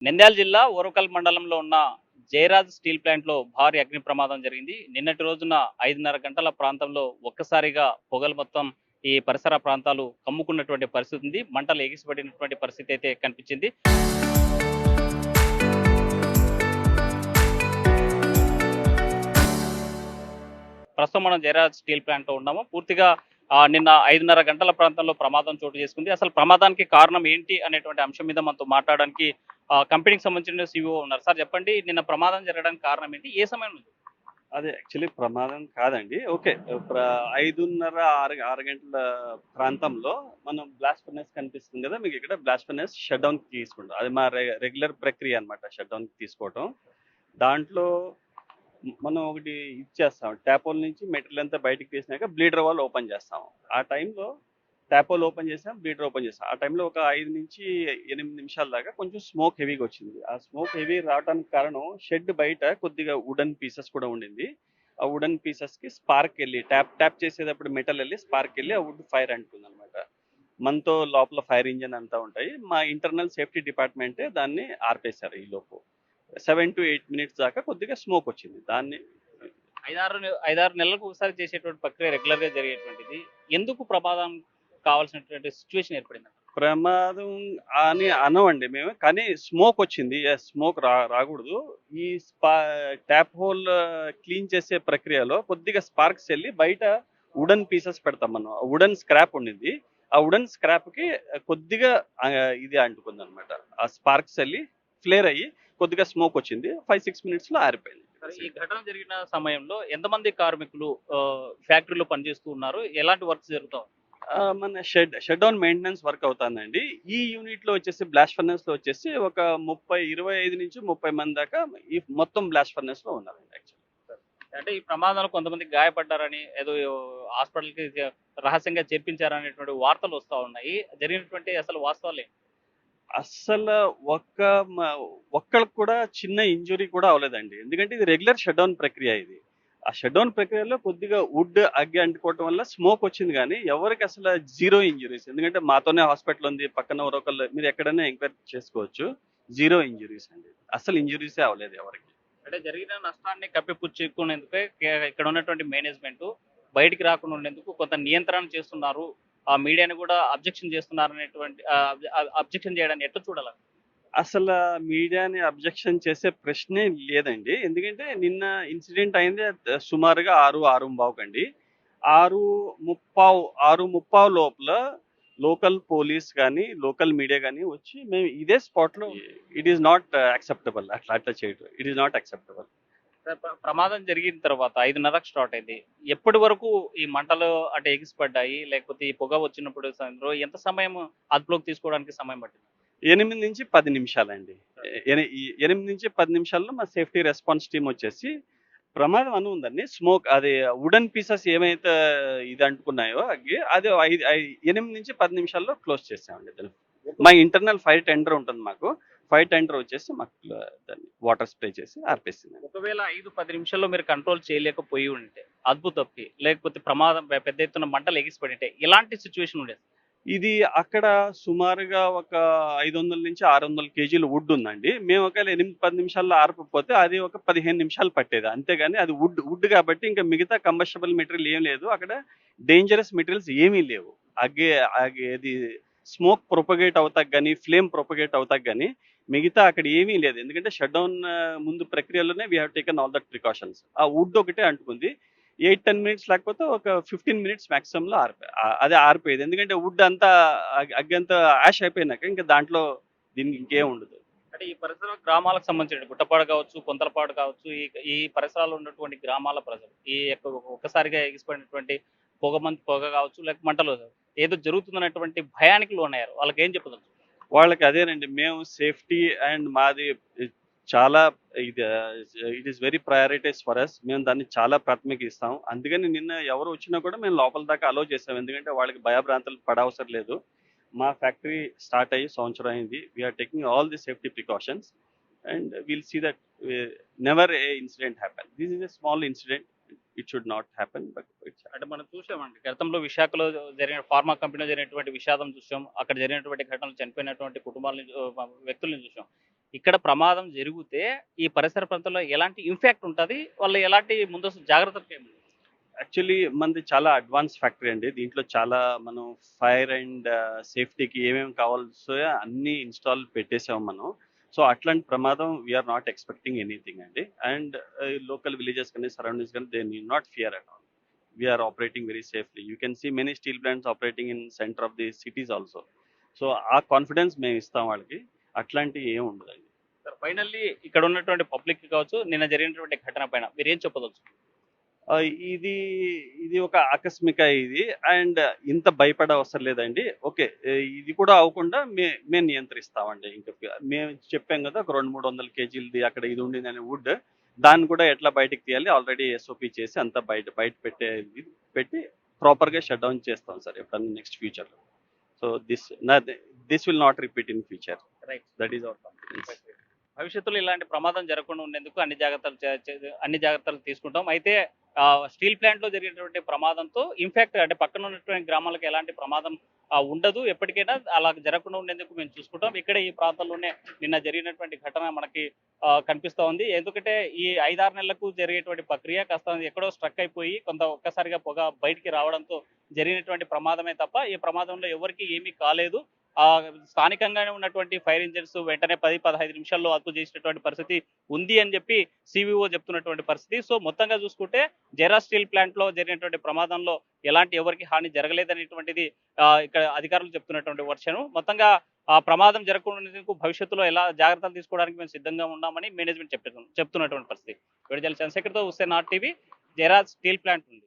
నంద్యాల జిల్లా ఓరుకల్ మండలంలో ఉన్న జయరాజ్ స్టీల్ ప్లాంట్లో భారీ అగ్ని ప్రమాదం జరిగింది. నిన్నటి రోజున 5:30 గంటల ప్రాంతంలో ఒక్కసారిగా పొగలు మొత్తం ఈ పరిసర ప్రాంతాలు కమ్ముకున్నటువంటి పరిస్థితి ఉంది. మంటలు ఎగిసిపడినటువంటి పరిస్థితి అయితే కనిపించింది. ప్రస్తుతం మనం జయరాజ్ స్టీల్ ప్లాంట్‌లో ఉన్నాము. పూర్తిగా నిన్న 5:30 గంటల ప్రాంతంలో ప్రమాదం చోటు చేసుకుంది. అసలు ప్రమాదానికి కారణం ఏంటి అనేటువంటి అంశం మీద మనతో మాట్లాడడానికి కంపెనీకి సంబంధించిన సీఈఓ ఉన్నారు. సార్ చెప్పండి, నిన్న ప్రమాదం జరగడానికి కారణం ఏంటి? ఏ సమయంలో? అదే యాక్చువల్లీ ప్రమాదం కాదండి. ఓకే. 5:30, 6 గంటల ప్రాంతంలో మనం బ్లాస్ట్ ఫర్నెస్ కనిపిస్తుంది గదా! మీకిక్కడ బ్లాస్ట్ ఫర్నెస్ షట్ డౌన్‌కి తీసుకుంటాం. అది మా రెగ్యులర్ ప్రక్రియ అన్నమాట షట్ డౌన్‌కి తీసుకోవటం. దాంట్లో మనం ఒకటి ఇచ్చేస్తాం. ట్యాప్ హోల్ నుంచి మెటీరియల్ అంతా బయటికి తీసినాక బ్లీడర్ వాల్వ్ ఓపెన్ చేస్తాం. ఆ టైంలో ట్యాప్ హోల్ ఓపెన్ చేసాం, బ్లీడర్ ఓపెన్ చేసాం. ఆ టైంలో ఒక 5-8 నిమిషాల దాకా కొంచెం స్మోక్ హెవీగా వచ్చింది. ఆ స్మోక్ హెవీ రావడానికి కారణం షెడ్ బయట కొద్దిగా వుడెన్ పీసెస్ కూడా ఉండింది. ఆ వుడెన్ పీసెస్కి స్పార్క్ వెళ్ళి ట్యాప్ చేసేటప్పుడు మెటల్ వెళ్ళి స్పార్క్ వెళ్ళి ఆ వుడ్ ఫైర్ అంటుంది అనమాట. మనతో లోపల ఫైర్ ఇంజిన్ అంతా ఉంటాయి. మా ఇంటర్నల్ సేఫ్టీ డిపార్ట్మెంటే దాన్ని ఆర్పేశారు ఈ లోపు. 7-8 మినిట్స్ దాకా కొద్దిగా స్మోక్ వచ్చింది. దాన్ని 5-6 నెలలకు ఒకసారి చేసేటువంటి ప్రక్రియ రెగ్యులర్‌గా జరిగేటువంటిది. ఎందుకు ప్రమాదం కావాల్సినటువంటి సిట్యుయేషన్ ఏర్పడింది? ప్రమాదం అని అనమండి మేము. కానీ స్మోక్ వచ్చింది. యెస్, స్మోక్ రాకూడదు. ఈ ట్యాప్ హోల్ క్లీన్ చేసే ప్రక్రియలో కొద్దిగా స్పార్క్స్ వెళ్ళి బయట వుడెన్ పీసెస్ పెడతాం మనం. వుడెన్ స్క్రాప్ ఉండింది. ఆ వుడెన్ స్క్రాప్‌కి కొద్దిగా ఇది అంటుకుందనమాట. ఆ స్పార్క్స్ వెళ్ళి ఫ్లేర్ అయ్యి కొద్దిగా స్మోక్ వచ్చింది. 5-6 మినిట్స్‌లో ఆరిపోయింది. సరే, ఈ ఘటన జరిగిన సమయంలో ఎంతమంది కార్మికులు ఫ్యాక్టరీలో పనిచేస్తూ ఉన్నారు? ఎలాంటి వర్క్స్ జరుగుతా ఉంది? మన షట్ డౌన్ మెయింటెనెన్స్ వర్క్ అవుతుందండి. ఈ యూనిట్‌లో వచ్చేసి బ్లాస్ట్ ఫర్నెస్‌లో వచ్చేసి ఒక 25 నుంచి 30 మంది దాకా ఈ మొత్తం బ్లాస్ట్ ఫర్నెస్‌లో ఉన్నారండి యాక్చువల్లీ. అంటే ఈ ప్రమాదంలో కొంతమంది గాయపడ్డారని, ఏదో హాస్పిటల్‌కి రహస్యంగా చేర్పించారనేటువంటి వార్తలు వస్తా ఉన్నాయి. జరిగినటువంటి అసలు వాస్తవాలేంటి? అస్సల ఒక్క మ ఒక్కళ్ళకి కూడా చిన్న ఇంజ్యూరీ కూడా అవ్వలేదండి. ఎందుకంటే ఇది రెగ్యులర్ షట్ డౌన్ ప్రక్రియ ఇది. ఆ షట్ డౌన్ ప్రక్రియలో కొద్దిగా వుడ్ అగ్గి అంటుకోవటం వల్ల స్మోక్ వచ్చింది గానీ, ఎవరికి అసల జీరో ఇంజ్యూరీస్. ఎందుకంటే మాతోనే హాస్పిటల్ ఉంది. పక్కన ఎవరొకళ్ళు మీరు ఎక్కడైనా ఎంక్వైరీ చేసుకోవచ్చు. జీరో ఇంజ్యూరీస్ అండి. అస్సలు ఇంజ్యూరీసే అవ్వలేదు ఎవరికీ. అంటే జరిగిన నష్టాన్ని కప్పిపుచ్చుకునేందుకే ఇక్కడ ఉన్నటువంటి మేనేజ్మెంట్ బయటికి రాకుండా ఉండేందుకు కొంత నియంత్రణ చేస్తున్నారు. ఆ మీడియాని కూడా అబ్జెక్షన్ చేస్తున్నారు అనేటువంటి అబ్జెక్షన్ చేయడాన్ని ఎట్లా చూడాలి? అసల మీడియాని అబ్జెక్షన్ చేసే ప్రశ్నే లేదండి. ఎందుకంటే నిన్న ఇన్సిడెంట్ అయింది సుమారుగా 6:15 6:30 లోపల లోకల్ పోలీస్ గాని, లోకల్ మీడియా గాని వచ్చి మేము ఇదే స్పాట్‌లో ఇట్ ఈస్ నాట్ యాక్సెప్టబుల్. అట్లా చేయడం. It is not acceptable. ప్రమాదం జరిగిన తర్వాత 5:30కి స్టార్ట్ అయింది. ఎప్పటి వరకు ఈ మంటలు అంటే ఎగిసిపడ్డాయి? లేకపోతే ఈ పొగ వచ్చినప్పుడు సాయంత్రం ఎంత సమయం అదుపులోకి తీసుకోవడానికి సమయం పట్టింది? 8-10 నిమిషాలండి. 8-10 నిమిషాల్లో మా సేఫ్టీ రెస్పాన్స్ టీమ్ వచ్చేసి ప్రమాదం అని ఉందండి. స్మోక్ అది వుడెన్ పీసెస్ ఏమైతే ఇది అంటుకున్నాయో అగ్గి అది 8-10 నిమిషాల్లో క్లోజ్ చేసామండి దాన్ని. మా ఇంటర్నల్ ఫైర్ టెండర్ ఉంటుంది మాకు. ఫైర్ టెండర్ వచ్చేసి మాకు దాన్ని వాటర్ స్ప్రే చేసి ఆర్పేసింది. ఒకవేళ 5-10 నిమిషాల్లో మీరు కంట్రోల్ చేయలేకపోయి ఉంటే, అదుపు తప్పి, లేకపోతే ప్రమాదం పెద్ద ఎత్తున మంటలు ఎగిసిపడి ఉంటే ఎలాంటి సిట్యుయేషన్ ఉండేది? ఇది అక్కడ సుమారుగా ఒక 500-600 కేజీలు వుడ్ ఉందండి. మేము ఒకవేళ 8-10 నిమిషాల్లో ఆర్పకపోతే అది ఒక 15 నిమిషాలు పట్టేది. అంతేగాని అది వుడ్ కాబట్టి ఇంకా మిగతా కంబస్టబుల్ మెటీరియల్ ఏం లేదు. అక్కడ డేంజరస్ మెటీరియల్స్ ఏమీ లేవు. అగ్గి అది స్మోక్ ప్రొపగేట్ అవుతాకి గాని, ఫ్లేమ్ ప్రొపగేట్ అవుతాకి గాని మిగతా అక్కడ ఏమీ లేదు. ఎందుకంటే షట్ డౌన్ ముందు ప్రక్రియలోనే we have taken all that precautions. ఆ వుడ్ ఒకటే అంటుకుంది. 8-10 మినిట్స్ లేకపోతే ఒక 15 మినిట్స్ మాక్సిమంలో అదే ఆరిపోయేది. ఎందుకంటే వుడ్ అంతా అగ్గి అంతా యాష్ అయిపోయినాక ఇంకా దాంట్లో దీనికి ఇంకేం ఉండదు. అంటే ఈ పరిసర గ్రామాలకు సంబంధించిన గుట్టపాడు కావచ్చు, కొంతలపాడు కావచ్చు, ఈ ఈ పరిసరాల్లో ఉన్నటువంటి గ్రామాల ప్రజలు ఈ ఒక్కసారిగా ఎగిసిపడినటువంటి పొగ కావచ్చు, లేక మంటలు ఏదో జరుగుతుందన్నటువంటి భయానికి లోనయ్యారు. వాళ్ళకేం చెప్పదలుచుకున్నారు? వాళ్ళకి అదేనండి, మేము సేఫ్టీ అండ్ మాది చాలా ఇది it is very prioritize for us. మేము దాన్ని చాలా ప్రాథమిక ఇస్తాం. అందుకని నిన్న ఎవరు వచ్చినా కూడా మేము లోపల దాకా అలో చేసాం. ఎందుకంటే వాళ్ళకి భయభ్రాంతులు పడవసరం లేదు. మా ఫ్యాక్టరీ స్టార్ట్ అయ్యి సంవత్సరం అయింది. We're taking all the safety precautions and will see that never a incident happen. This is a small incident. It should not happen. But అంటే మనం చూసామండి, గతంలో విశాఖలో జరిగిన ఫార్మా కంపెనీలో జరిగినటువంటి విషాదం చూసాం. అక్కడ జరిగినటువంటి ఘటనలు చనిపోయినటువంటి కుటుంబాలను వ్యక్తులను చూసాం. ఇక్కడ ప్రమాదం జరిగితే ఈ పరిసర ప్రాంతాల్లో ఎలాంటి ఇంపాక్ట్ ఉంటది? వాళ్ళు ఎలాంటి ముందస్తు జాగ్రత్తలు ఏమి యాక్చువల్లీ మనది చాలా అడ్వాన్స్ ఫ్యాక్టరీ అండి. దీంట్లో చాలా మనం ఫైర్ అండ్ సేఫ్టీకి ఏమేమి కావాల్సో అన్నీ ఇన్‌స్టాల్ పెట్టేసాం మనం. సో, అట్లాంటి ప్రమాదం we are not expecting anything అండి. అండ్ లోకల్ విలేజెస్ కానీ, సరౌండింగ్స్ కానీ they need not fear at all. We are operating very safely. You can see many steel plants operating in centre of the cities also. So, ఆ confidence మేము ఇస్తాం వాళ్ళకి. అట్లాంటివి ఏమి ఉండదండి. సార్ ఫైనల్లీ ఇక్కడ ఉన్నటువంటి పబ్లిక్ కావచ్చు, నిన్న జరిగినటువంటి ఘటన పైన మీరేం చెప్పదలుచుకున్నారు? ఇది ఇది ఒక ఆకస్మిక ఇది. అండ్ ఇంత భయపడే అవసరం లేదండి. ఓకే. ఇది కూడా అవ్వకుండా మేము నియంత్రిస్తామండి. మేము చెప్పాం కదా! ఒక 200, 300 కేజీలది అక్కడ ఇది ఉండిందని వుడ్. దాన్ని కూడా ఎట్లా బయటికి తీయాలి ఆల్రెడీ ఎస్ఓపి చేసి అంతా బయట బయట పెట్టే పెట్టి ప్రాపర్‌గా షట్ డౌన్ చేస్తాం సార్ ఎప్పుడన్నా నెక్స్ట్ ఫ్యూచర్‌లో. So, this will not repeat in future. Right. That is our confidence. భవిష్యత్తులో ఇలాంటి ప్రమాదం జరగకుండా ఉండేందుకు అన్ని జాగ్రత్తలు తీసుకుంటాం. అయితే స్టీల్ ప్లాంట్‌లో జరిగినటువంటి ప్రమాదంతో ఇన్‌ఫాక్ట్ అంటే పక్కన ఉన్నటువంటి గ్రామాలకు ఎలాంటి ప్రమాదం ఉండదు. ఎప్పటికైనా అలా జరగకుండా ఉండేందుకు మేము చూసుకుంటాం. ఇక్కడ ఈ ప్రాంతంలోనే నిన్న జరిగినటువంటి ఘటన మనకి కనిపిస్తా ఉంది. ఎందుకంటే ఈ 5, 6 నెలలకు జరిగేటువంటి ప్రక్రియ కాస్త ఎక్కడో స్ట్రక్ అయిపోయి ఒక్కసారిగా పొగ బయటికి రావడంతో జరిగినటువంటి ప్రమాదమే తప్ప ఈ ప్రమాదంలో ఎవరికీ ఏమీ కాలేదు. స్థానికంగానే ఉన్నటువంటి ఫైర్ ఇంజిన్స్ వెంటనే 10, 15 నిమిషాల్లో అదుపు చేసినటువంటి పరిస్థితి ఉంది అని చెప్పి సీవీఓ చెప్తున్నటువంటి పరిస్థితి. సో మొత్తంగా చూసుకుంటే జైరా స్టీల్ ప్లాంట్‌లో జరిగినటువంటి ప్రమాదంలో ఎలాంటి ఎవరికీ హాని జరగలేదనేటువంటిది ఇక్కడ అధికారులు చెప్తున్నటువంటి వర్షను. మొత్తంగా ఆ ప్రమాదం జరగకుండా ఉండేందుకు భవిష్యత్తులో ఎలా జాగ్రత్తలు తీసుకోవడానికి మేము సిద్ధంగా ఉన్నామని మేనేజ్మెంట్ చెప్తున్నటువంటి పరిస్థితి. విడుదల చంద్రశేఖర్‌తో హుస్సేన్ ఆర్టీవీ జైరా స్టీల్ ప్లాంట్ ఉంది.